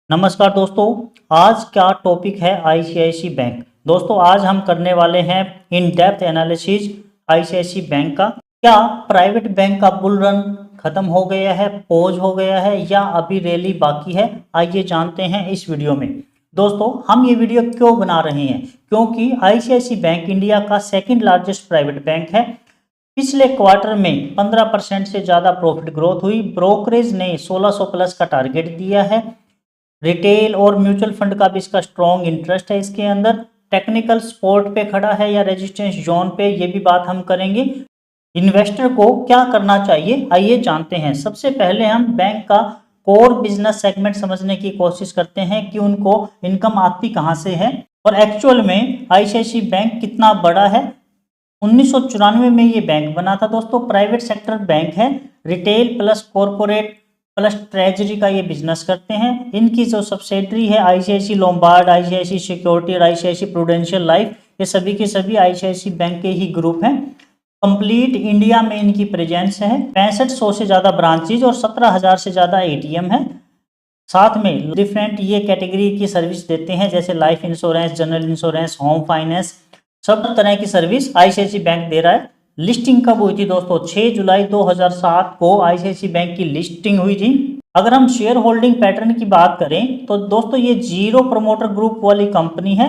नमस्कार दोस्तों, आज का टॉपिक है आईसीआईसी बैंक। दोस्तों आज हम करने वाले हैं in depth analysis ICICI bank का। क्या प्राइवेट बैंक का बुल रन खत्म हो गया है, पॉज हो गया है या अभी रैली बाकी है? आइए जानते हैं इस वीडियो में। दोस्तों हम ये वीडियो क्यों बना रहे हैं? क्योंकि आईसीआईसी बैंक इंडिया का सेकंड लार्जेस्ट प्राइवेट बैंक है। पिछले क्वार्टर में 15% से ज़्यादा प्रॉफिट ग्रोथ हुई। ब्रोकरेज ने 1600 प्लस का टारगेट दिया है। रिटेल और म्यूचुअल फंड का भी इसका स्ट्रॉन्ग इंटरेस्ट है। इसके अंदर टेक्निकल सपोर्ट पे खड़ा है या रेजिस्टेंस जोन पे, ये भी बात हम करेंगे। इन्वेस्टर को क्या करना चाहिए, आइए जानते हैं। सबसे पहले हम बैंक का कोर बिजनेस सेगमेंट समझने की कोशिश करते हैं कि उनको इनकम आती कहाँ से है और एक्चुअल में आईसीआईसी बैंक कितना बड़ा है। 1994 में ये बैंक बना था दोस्तों। प्राइवेट सेक्टर बैंक है। Retail plus corporate plus treasury का ये बिजनेस करते हैं। इनकी जो सब्सिडरी है आईसीआईसी लोम्बार्ड, आईसीआईसी सिक्योरिटी और आईसीआईसी प्रूडेंशियल लाइफ, ये सभी के सभी आईसीआईसी बैंक के ही ग्रुप हैं। कंप्लीट इंडिया में इनकी प्रेजेंस है। 6500 से ज़्यादा ब्रांचेज और 17,000 से ज़्यादा एटीएम है। साथ में डिफरेंट ये कैटेगरी की सर्विस देते हैं, जैसे life insurance, general insurance, home finance, सब तरह की सर्विस आईसीआईसी बैंक दे रहा है। लिस्टिंग कब हुई थी दोस्तों? 6 जुलाई 2007 को आईसीआईसी बैंक की लिस्टिंग हुई थी। अगर हम शेयर होल्डिंग पैटर्न की बात करें तो दोस्तों ये जीरो प्रमोटर ग्रुप वाली कंपनी है,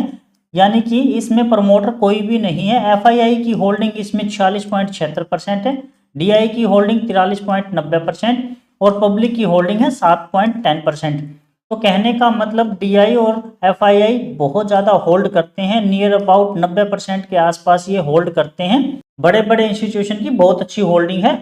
यानी कि इसमें प्रमोटर कोई भी नहीं है। एफआईआई की होल्डिंग इसमें 46.76% है, डीआई की होल्डिंग 43.90% और पब्लिक की होल्डिंग है 7.10%। तो कहने का मतलब डीआई और एफआईआई बहुत ज़्यादा होल्ड करते हैं, नियर अबाउट 90% के आसपास ये होल्ड करते हैं। बड़े बड़े इंस्टीट्यूशन की बहुत अच्छी होल्डिंग है।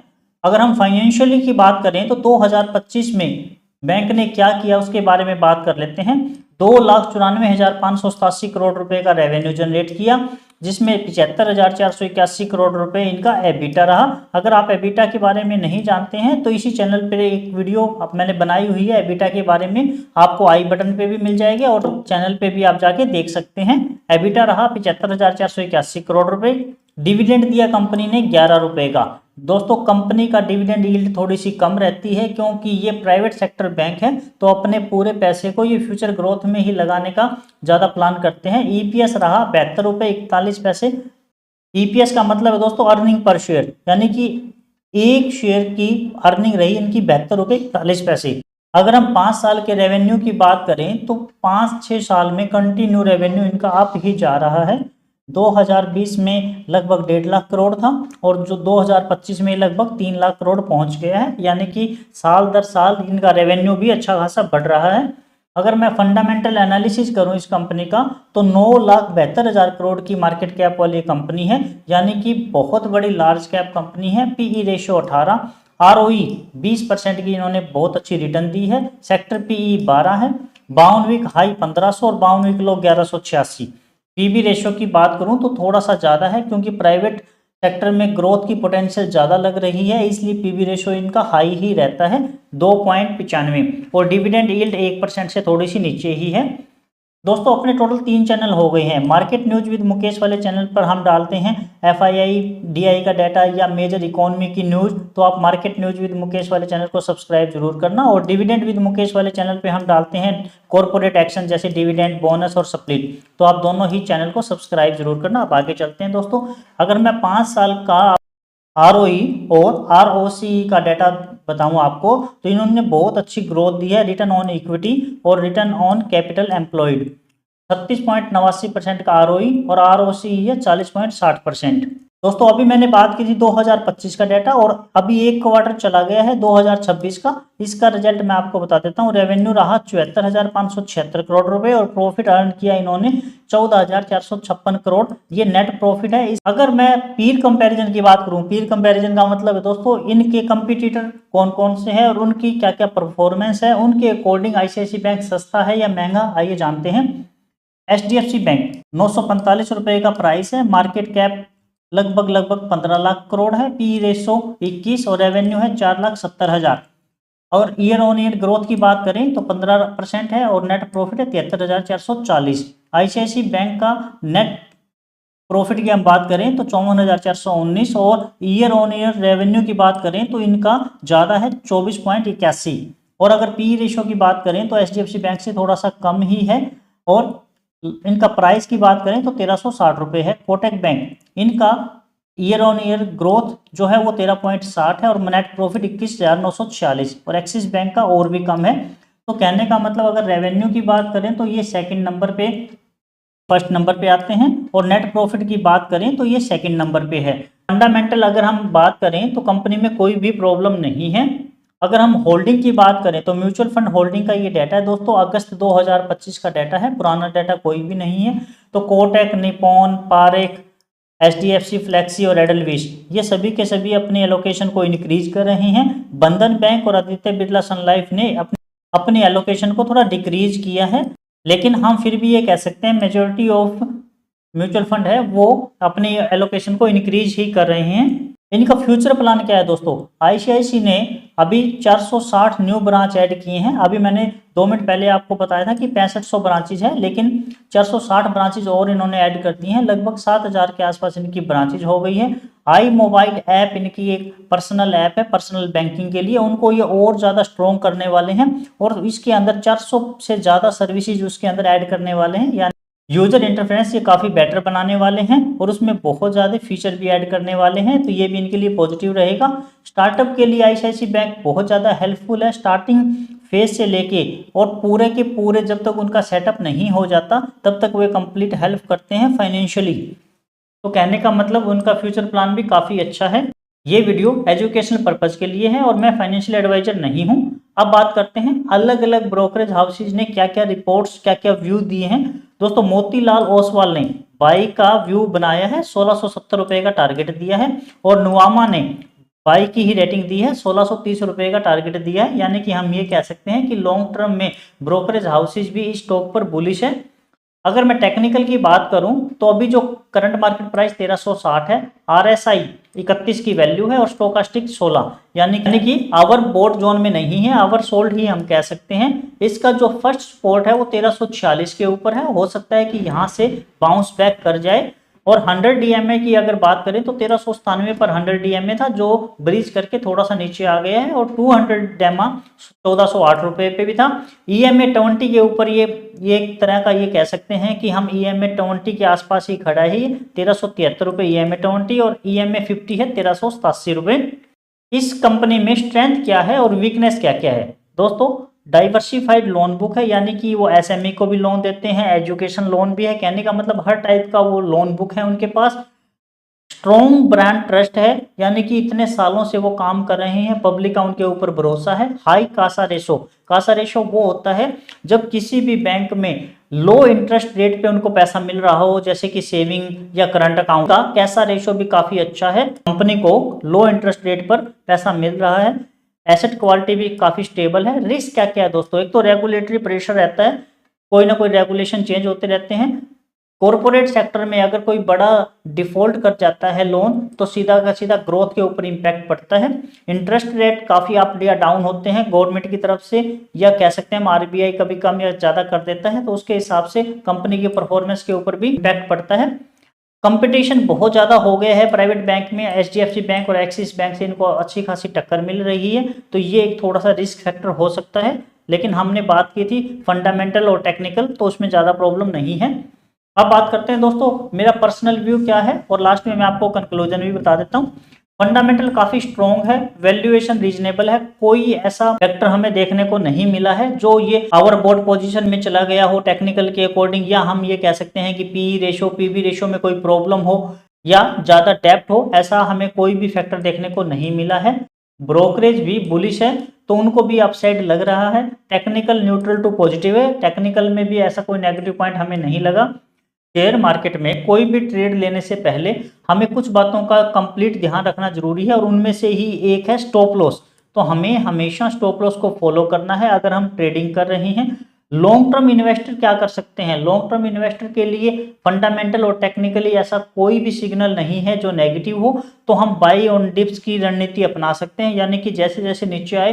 अगर हम फाइनेंशियली की बात करें तो 2025 में बैंक ने क्या किया उसके बारे में बात कर लेते हैं। 2,94,587 करोड़ रुपए का रेवेन्यू जनरेट किया, जिसमें 75,481 करोड़ रुपए इनका एबिटा रहा। अगर आप एबिटा के बारे में नहीं जानते हैं तो इसी चैनल पर एक वीडियो मैंने बनाई हुई है एबिटा के बारे में, आपको आई बटन पे भी मिल जाएगी और चैनल पे भी आप जाके देख सकते हैं। एबिटा रहा 75,481 करोड़ रुपए। डिविडेंड दिया कंपनी ने 11 रुपए का। दोस्तों कंपनी का डिविडेंड यील्ड थोड़ी सी कम रहती है क्योंकि ये प्राइवेट सेक्टर बैंक है, तो अपने पूरे पैसे को ये फ्यूचर ग्रोथ में ही लगाने का ज़्यादा प्लान करते हैं। ईपीएस रहा 72 रुपये 41 पैसे। ईपीएस का मतलब है दोस्तों अर्निंग पर शेयर, यानी कि एक शेयर की अर्निंग रही इनकी 72 रुपये 41 पैसे। अगर हम 5 साल के रेवेन्यू की बात करें तो 5-6 साल में कंटिन्यू रेवेन्यू इनका अप ही जा रहा है। 2020 में लगभग 1.5 लाख करोड़ था और जो 2025 में लगभग 3 लाख करोड़ पहुंच गया है, यानी कि साल दर साल इनका रेवेन्यू भी अच्छा खासा बढ़ रहा है। अगर मैं फंडामेंटल एनालिसिस करूं इस कंपनी का तो 9,72,000 करोड़ की मार्केट कैप वाली कंपनी है, यानी कि बहुत बड़ी लार्ज कैप कंपनी है। पीई रेशियो 18, आरओई 20% की इन्होंने बहुत अच्छी रिटर्न दी है। सेक्टर पीई 12 है। 52 वीक हाई 1500 और 52 वीक लो 1186। पीबी रेशियो की बात करूं तो थोड़ा सा ज़्यादा है क्योंकि प्राइवेट सेक्टर में ग्रोथ की पोटेंशियल ज़्यादा लग रही है, इसलिए पीबी रेशियो इनका हाई ही रहता है 2.95 और डिविडेंड यील्ड 1% से थोड़ी सी नीचे ही है। दोस्तों अपने टोटल 3 चैनल हो गए हैं। मार्केट न्यूज विद मुकेश वाले चैनल पर हम डालते हैं एफआईआई डीआई का डाटा या मेजर इकोनॉमी की न्यूज, तो आप मार्केट न्यूज विद मुकेश वाले चैनल को सब्सक्राइब जरूर करना। और डिविडेंड विद मुकेश वाले चैनल पे हम डालते हैं कॉर्पोरेट एक्शन जैसे डिविडेंड, बोनस और स्प्लिट, तो आप दोनों ही चैनल को सब्सक्राइब जरूर करना। आप आगे चलते हैं दोस्तों। अगर मैं 5 साल का आरओई और आरओसी का डाटा बताऊं आपको तो इन्होंने बहुत अच्छी ग्रोथ दी है। रिटर्न ऑन इक्विटी और रिटर्न ऑन कैपिटल एम्प्लॉयड 36.89% का आरओई और आरओसी है 40.60%। दोस्तों अभी मैंने बात की थी 2025 का डाटा और अभी एक क्वार्टर चला गया है 2026 का। इसका रिजल्ट मैं आपको बता देता हूँ। रेवेन्यू रहा 74,576 करोड़ रुपए और प्रॉफिट अर्न किया इन्होंने 14,456 करोड़, ये नेट प्रॉफिट है। अगर मैं पीर कंपैरिजन की बात करूं, पीर कंपैरिजन का मतलब है दोस्तों इनके कंपटीटर कौन कौन से हैं और उनकी क्या क्या परफॉर्मेंस है, उनके अकॉर्डिंग आईसीआईसी बैंक सस्ता है या महंगा, आइए जानते हैं। एचडीएफसी बैंक 945 रुपए का प्राइस है। मार्केट कैप लगभग 15 लाख करोड़ है। पी रेशो 21 और रेवेन्यू है 4,70,000 और ईयर ऑन ईयर ग्रोथ की बात करें तो 15% है और नेट प्रॉफिट है 73,440। आईसीआईसी बैंक का नेट प्रॉफिट की हम बात करें तो 54,419 और ईयर ऑन ईयर रेवेन्यू की बात करें तो इनका ज़्यादा है 24.81। और अगर पी रेशो की बात करें तो एचडीएफसी बैंक से थोड़ा सा कम ही है, और इनका प्राइस की बात करें तो 1360 रुपये है। कोटक बैंक, इनका ईयर ऑन ईयर ग्रोथ जो है वो 13.60 है, और नेट प्रॉफिट 21,946, और एक्सिस बैंक का और भी कम है। तो कहने का मतलब अगर रेवेन्यू की बात करें तो ये सेकंड नंबर पे, फर्स्ट नंबर पे आते हैं, और नेट प्रॉफिट की बात करें तो ये सेकंड नंबर पे है। फंडामेंटल अगर हम बात करें तो कंपनी में कोई भी प्रॉब्लम नहीं है। अगर हम होल्डिंग की बात करें तो म्यूचुअल फंड होल्डिंग का ये डाटा है दोस्तों, अगस्त 2025 का डाटा है, पुराना डाटा कोई भी नहीं है। तो Kotak, Nippon, Parekh, HDFC, flexi और एडलविस ये सभी के सभी अपनी एलोकेशन को इंक्रीज कर रहे हैं। बंधन बैंक और आदित्य बिरला सन लाइफ ने अपनी एलोकेशन को थोड़ा डिक्रीज किया है, लेकिन हम फिर भी ये कह सकते हैं मेजोरिटी ऑफ म्यूचुअल फंड है वो अपनी एलोकेशन को इंक्रीज ही कर रहे हैं। इनका फ्यूचर प्लान क्या है दोस्तों? आईसीआईसी ने अभी 460 न्यू ब्रांच ऐड किए हैं। अभी मैंने 2 मिनट पहले आपको बताया था कि 6500 ब्रांचेज है, लेकिन 460 ब्रांचेज और इन्होंने ऐड कर दी हैं। लगभग 7000 के आसपास इनकी ब्रांचेज हो गई है। आई मोबाइल ऐप इनकी एक पर्सनल ऐप है पर्सनल बैंकिंग के लिए, उनको ये और ज़्यादा स्ट्रॉन्ग करने वाले हैं, और इसके अंदर 400 से ज़्यादा सर्विसेज उसके अंदर ऐड करने वाले हैं। यानी यूजर इंटरफेरेंस ये काफ़ी बेटर बनाने वाले हैं, और उसमें बहुत ज़्यादा फीचर भी ऐड करने वाले हैं, तो ये भी इनके लिए पॉजिटिव रहेगा। स्टार्टअप के लिए आईसीआईसी बैंक बहुत ज़्यादा हेल्पफुल है, स्टार्टिंग फेज से लेके और पूरे के पूरे जब तक उनका सेटअप नहीं हो जाता तब तक वे कंप्लीट हेल्प करते हैं फाइनेंशियली। तो कहने का मतलब उनका फ्यूचर प्लान भी काफ़ी अच्छा है। ये वीडियो एजुकेशनल पर्पज़ के लिए है और मैं फाइनेंशियल एडवाइजर नहीं हूँ। अब बात करते हैं अलग अलग ब्रोकरेज हाउसेज ने क्या क्या रिपोर्ट्स, क्या क्या व्यू दिए हैं। दोस्तों मोतीलाल ओसवाल ने बाई का व्यू बनाया है, 1670 रुपये का टारगेट दिया है, और नुआमा ने बाई की ही रेटिंग दी है, 1630 रुपये का टारगेट दिया है। यानी कि हम ये कह सकते हैं कि लॉन्ग टर्म में ब्रोकरेज हाउसेज भी इस स्टॉक पर बुलिश है। अगर मैं टेक्निकल की बात करूं तो अभी जो करंट मार्केट प्राइस 1360 है, आरएसआई 31 की वैल्यू है, और स्टोकास्टिक 16, यानी कि आवर बोट जोन में नहीं है, आवर सोल्ड ही हम कह सकते हैं। इसका जो फर्स्ट सपोर्ट है वो 1346 के ऊपर है, हो सकता है कि यहाँ से बाउंस बैक कर जाए। और 100 डीएमए की अगर बात करें तो 1397 पर 100 डीएमए था, जो ब्रीच करके थोड़ा सा नीचे आ गया है, और 200 डेमा 1408 रुपये पे भी था। ईएमए 20 के ऊपर ये एक तरह का ये कह सकते हैं कि हम ईएमए 20 के आसपास ही खड़ा है, 1373 रुपये ईएमए 20, और ईएमए 50 है 1387 रुपये। इस कंपनी में स्ट्रेंथ क्या है और वीकनेस क्या क्या है दोस्तों? डाइवर्सिफाइड लोन बुक है, यानी कि वो एसएमई को भी लोन देते हैं, एजुकेशन लोन भी है, कहने का मतलब हर टाइप का वो लोन बुक है उनके पास। स्ट्रॉन्ग ब्रांड ट्रस्ट है, यानी कि इतने सालों से वो काम कर रहे हैं, पब्लिक का उनके ऊपर भरोसा है। High Kasa ratio, Kasa ratio वो होता है जब किसी भी बैंक में लो इंटरेस्ट रेट पे उनको पैसा मिल रहा हो, जैसे कि सेविंग या करंट अकाउंट का कैसा रेशो भी काफी अच्छा है। कंपनी को लो इंटरेस्ट रेट पर पैसा मिल रहा है, एसेट क्वालिटी भी काफी स्टेबल है। रिस्क क्या क्या है दोस्तों? एक तो रेगुलेटरी प्रेशर रहता है, कोई ना कोई रेगुलेशन चेंज होते रहते हैं। कॉरपोरेट सेक्टर में अगर कोई बड़ा डिफॉल्ट कर जाता है लोन तो सीधा का सीधा ग्रोथ के ऊपर इम्पैक्ट पड़ता है। इंटरेस्ट रेट काफ़ी अप या डाउन होते हैं गवर्नमेंट की तरफ से, या कह सकते हैं हम आरबीआई कभी कम या ज़्यादा कर देता है, तो उसके हिसाब से कंपनी की परफॉर्मेंस के ऊपर भी इम्पैक्ट पड़ता है। कंपटीशन बहुत ज़्यादा हो गया है प्राइवेट बैंक में, एचडीएफसी बैंक और एक्सिस बैंक से इनको अच्छी खासी टक्कर मिल रही है, तो ये एक थोड़ा सा रिस्क फैक्टर हो सकता है। लेकिन हमने बात की थी फंडामेंटल और टेक्निकल, तो उसमें ज़्यादा प्रॉब्लम नहीं है। अब बात करते हैं दोस्तों मेरा पर्सनल व्यू क्या है, और लास्ट में मैं आपको कंक्लूजन भी बता देता हूँ। फंडामेंटल काफी स्ट्रॉन्ग है, वैल्यूएशन रीजनेबल है, कोई ऐसा फैक्टर हमें देखने को नहीं मिला है जो ये ओवरबॉट पोजीशन में चला गया हो टेक्निकल के अकॉर्डिंग, या हम ये कह सकते हैं कि पी रेशो पीबी रेशो में कोई प्रॉब्लम हो या ज्यादा डेप्थ हो, ऐसा हमें कोई भी फैक्टर देखने को नहीं मिला है। ब्रोकरेज भी बुलिश है, तो उनको भी अपसाइड लग रहा है। टेक्निकल न्यूट्रल टू पॉजिटिव है, टेक्निकल में भी ऐसा कोई नेगेटिव पॉइंट हमें नहीं लगा। शेयर मार्केट में कोई भी ट्रेड लेने से पहले हमें कुछ बातों का कंप्लीट ध्यान रखना जरूरी है, और उनमें से ही एक है स्टॉप लॉस। तो हमें हमेशा स्टॉप लॉस को फॉलो करना है अगर हम ट्रेडिंग कर रहे हैं। लॉन्ग टर्म इन्वेस्टर क्या कर सकते हैं? लॉन्ग टर्म इन्वेस्टर के लिए फंडामेंटल और टेक्निकली ऐसा कोई भी सिग्नल नहीं है जो नेगेटिव हो, तो हम बाई ऑन डिप्स की रणनीति अपना सकते हैं, यानी कि जैसे जैसे नीचे आए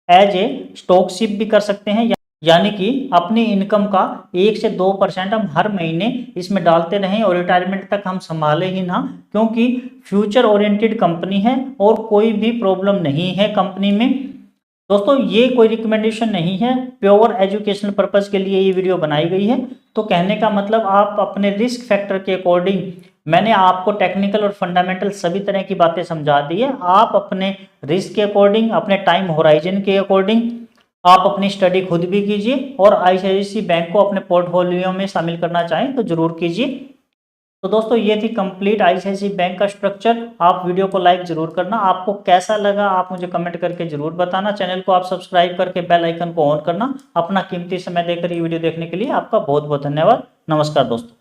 एज ए स्टॉक शिप भी कर सकते हैं, यानी कि अपनी इनकम का 1 से 2% हम हर महीने इसमें डालते रहें और रिटायरमेंट तक हम संभाले ही ना, क्योंकि फ्यूचर ओरिएंटेड कंपनी है और कोई भी प्रॉब्लम नहीं है कंपनी में। दोस्तों ये कोई रिकमेंडेशन नहीं है, प्योर एजुकेशनल पर्पस के लिए ये वीडियो बनाई गई है। तो कहने का मतलब आप अपने रिस्क फैक्टर के अकॉर्डिंग, मैंने आपको टेक्निकल और फंडामेंटल सभी तरह की बातें समझा दी है। आप अपने रिस्क के अकॉर्डिंग, अपने टाइम होराइजन के अकॉर्डिंग आप अपनी स्टडी खुद भी कीजिए, और आईसीआईसीआई बैंक को अपने पोर्टफोलियो में शामिल करना चाहें तो जरूर कीजिए। तो दोस्तों ये थी कंप्लीट आईसीआईसीआई बैंक का स्ट्रक्चर। आप वीडियो को लाइक जरूर करना, आपको कैसा लगा आप मुझे कमेंट करके जरूर बताना। चैनल को आप सब्सक्राइब करके बेल आइकन को ऑन करना। अपना कीमती समय देकर ये वीडियो देखने के लिए आपका बहुत बहुत धन्यवाद। नमस्कार दोस्तों।